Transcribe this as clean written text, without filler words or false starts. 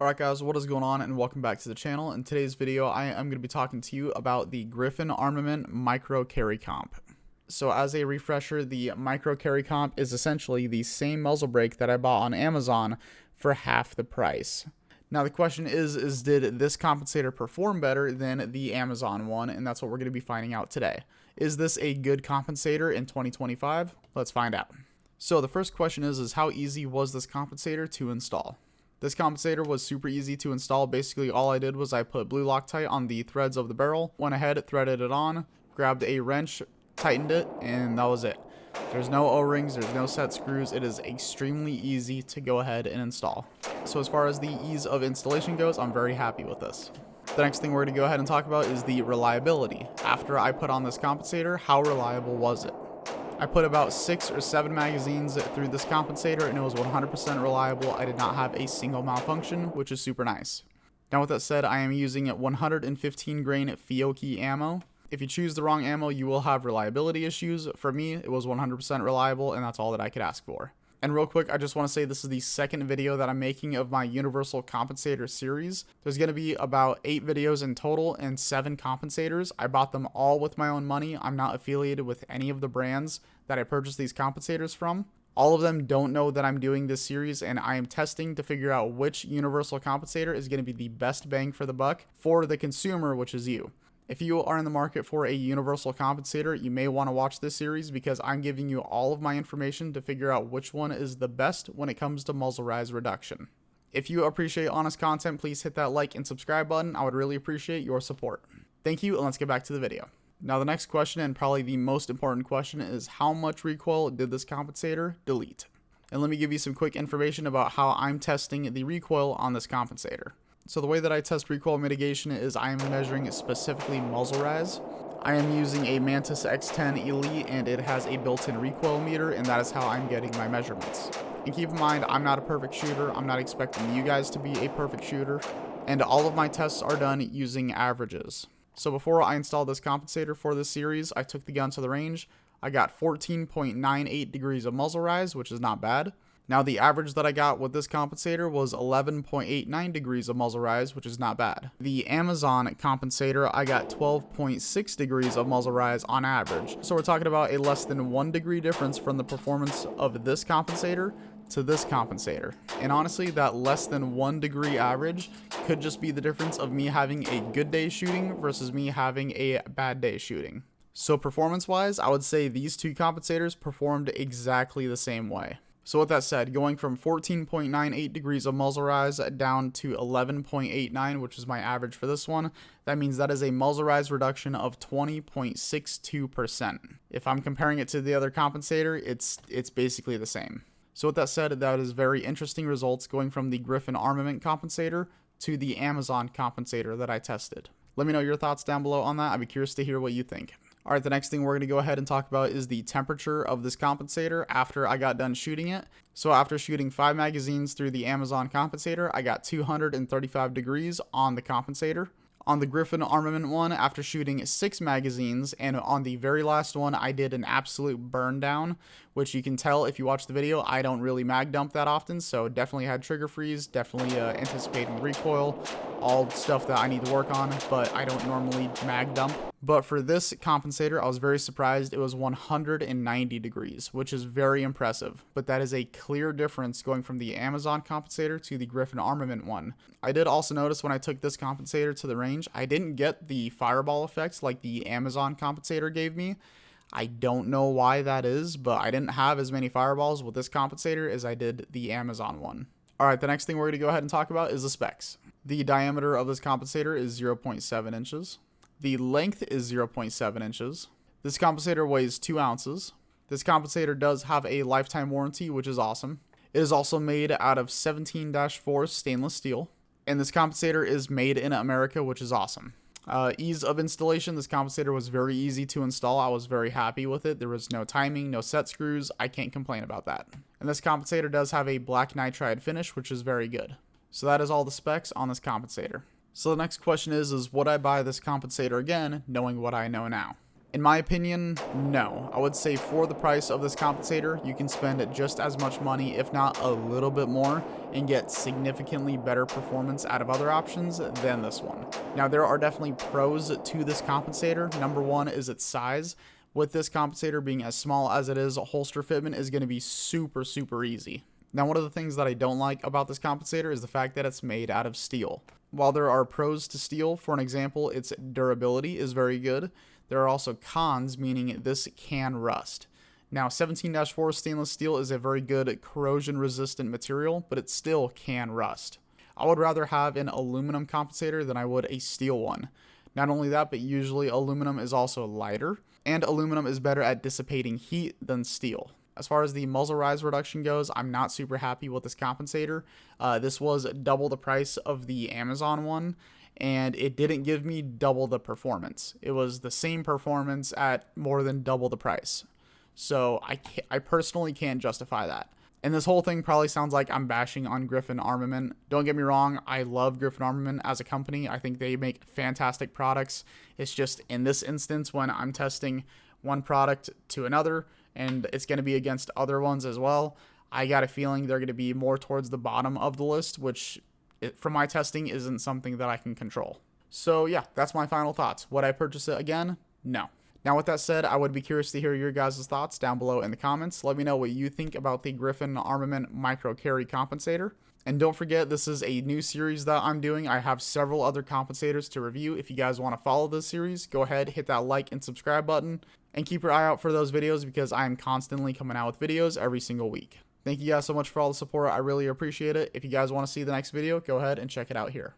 Alright guys, what is going on, and welcome back to the channel. In today's video, I am going to be talking to you about the Griffin Armament Micro Carry Comp. So as a refresher, the Micro Carry Comp is essentially the same muzzle brake that I bought on Amazon for half the price. Now the question is did this compensator perform better than the Amazon one? And that's what we're going to be finding out today. Is this a good compensator in 2025? Let's find out. So the first question is how easy was this compensator to install? This compensator was super easy to install. Basically, all I did was I put blue Loctite on the threads of the barrel, went ahead, threaded it on, grabbed a wrench, tightened it, and that was it. There's no O-rings, there's no set screws. It is extremely easy to go ahead and install. So as far as the ease of installation goes, I'm very happy with this. The next thing we're going to go ahead and talk about is the reliability. After I put on this compensator, how reliable was it? I put about 6 or 7 magazines through this compensator and it was 100% reliable. I did not have a single malfunction, which is super nice. Now with that said, I am using 115 grain Fiocchi ammo. If you choose the wrong ammo, you will have reliability issues. For me, it was 100% reliable, and that's all that I could ask for. And real quick, I just want to say this is the second video that I'm making of my Universal Compensator series. There's going to be about 8 videos in total and 7 compensators. I bought them all with my own money. I'm not affiliated with any of the brands that I purchased these compensators from. All of them don't know that I'm doing this series, and I am testing to figure out which Universal Compensator is going to be the best bang for the buck for the consumer, which is you. If you are in the market for a universal compensator, you may want to watch this series because I'm giving you all of my information to figure out which one is the best when it comes to muzzle rise reduction. If you appreciate honest content, please hit that like and subscribe button. I would really appreciate your support. Thank you, and let's get back to the video. Now the next question, and probably the most important question, is how much recoil did this compensator delete? And let me give you some quick information about how I'm testing the recoil on this compensator. So the way that I test recoil mitigation is I am measuring specifically muzzle rise. I am using a Mantis X10 Elite, and it has a built-in recoil meter, and that is how I'm getting my measurements. And keep in mind, I'm not a perfect shooter. I'm not expecting you guys to be a perfect shooter. And all of my tests are done using averages. So before I installed this compensator for this series, I took the gun to the range. I got 14.98 degrees of muzzle rise, which is not bad. Now the average that I got with this compensator was 11.89 degrees of muzzle rise, which is not bad. The Amazon compensator, I got 12.6 degrees of muzzle rise on average. So we're talking about a less than 1 degree difference from the performance of this compensator to this compensator. And honestly, that less than 1 degree average could just be the difference of me having a good day shooting versus me having a bad day shooting. So performance wise, I would say these two compensators performed exactly the same way. So with that said, going from 14.98 degrees of muzzle rise down to 11.89, which is my average for this one, that means that is a muzzle rise reduction of 20.62%. If I'm comparing it to the other compensator, it's basically the same. So with that said, that is very interesting results going from the Griffin Armament compensator to the Amazon compensator that I tested. Let me know your thoughts down below on that. I'd be curious to hear what you think. Alright, the next thing we're going to go ahead and talk about is the temperature of this compensator after I got done shooting it. So after shooting 5 magazines through the Amazon compensator, I got 235 degrees on the compensator. On the Griffin Armament one, after shooting 6 magazines, and on the very last one, I did an absolute burn down, which you can tell if you watch the video, I don't really mag dump that often, so definitely had trigger freeze, definitely anticipating recoil, all stuff that I need to work on, but I don't normally mag dump. But for this compensator, I was very surprised. It was 190 degrees, which is very impressive. But that is a clear difference going from the Amazon compensator to the Griffin Armament one. I did also notice when I took this compensator to the range, I didn't get the fireball effects like the Amazon compensator gave me. I don't know why that is, but I didn't have as many fireballs with this compensator as I did the Amazon one. Alright, the next thing we're going to go ahead and talk about is the specs. The diameter of this compensator is 0.7 inches. The length is 0.7 inches. This compensator weighs 2 ounces. This compensator does have a lifetime warranty, which is awesome. It is also made out of 17-4 stainless steel. And this compensator is made in America, which is awesome. Ease of installation, this compensator was very easy to install. I was very happy with it. There was no timing, no set screws. I can't complain about that. And this compensator does have a black nitride finish, which is very good. So that is all the specs on this compensator. So the next question is would I buy this compensator again, knowing what I know now? In my opinion, no. I would say for the price of this compensator, you can spend just as much money, if not a little bit more, and get significantly better performance out of other options than this one. Now, there are definitely pros to this compensator. Number one is its size. With this compensator being as small as it is, holster fitment is going to be super, super easy. Now, one of the things that I don't like about this compensator is the fact that it's made out of steel. While there are pros to steel, for an example, its durability is very good. There are also cons, meaning this can rust. Now, 17-4 stainless steel is a very good corrosion-resistant material, but it still can rust. I would rather have an aluminum compensator than I would a steel one. Not only that, but usually aluminum is also lighter, and aluminum is better at dissipating heat than steel. As far as the muzzle rise reduction goes, I'm not super happy with this compensator. This was double the price of the Amazon one, and it didn't give me double the performance. It was the same performance at more than double the price. So I personally can't justify that. And this whole thing probably sounds like I'm bashing on Griffin Armament. Don't get me wrong, I love Griffin Armament as a company. I think they make fantastic products. It's just in this instance when I'm testing one product to another, and it's going to be against other ones as well, I got a feeling they're going to be more towards the bottom of the list, which from my testing isn't something that I can control. So yeah, that's my final thoughts. Would I purchase it again? No. Now, with that said, I would be curious to hear your guys' thoughts down below in the comments. Let me know what you think about the Griffin Armament Micro Carry Compensator. And don't forget, this is a new series that I'm doing. I have several other compensators to review. If you guys want to follow this series, go ahead, hit that like and subscribe button, and keep your eye out for those videos because I am constantly coming out with videos every single week. Thank you guys so much for all the support. I really appreciate it. If you guys want to see the next video, go ahead and check it out here.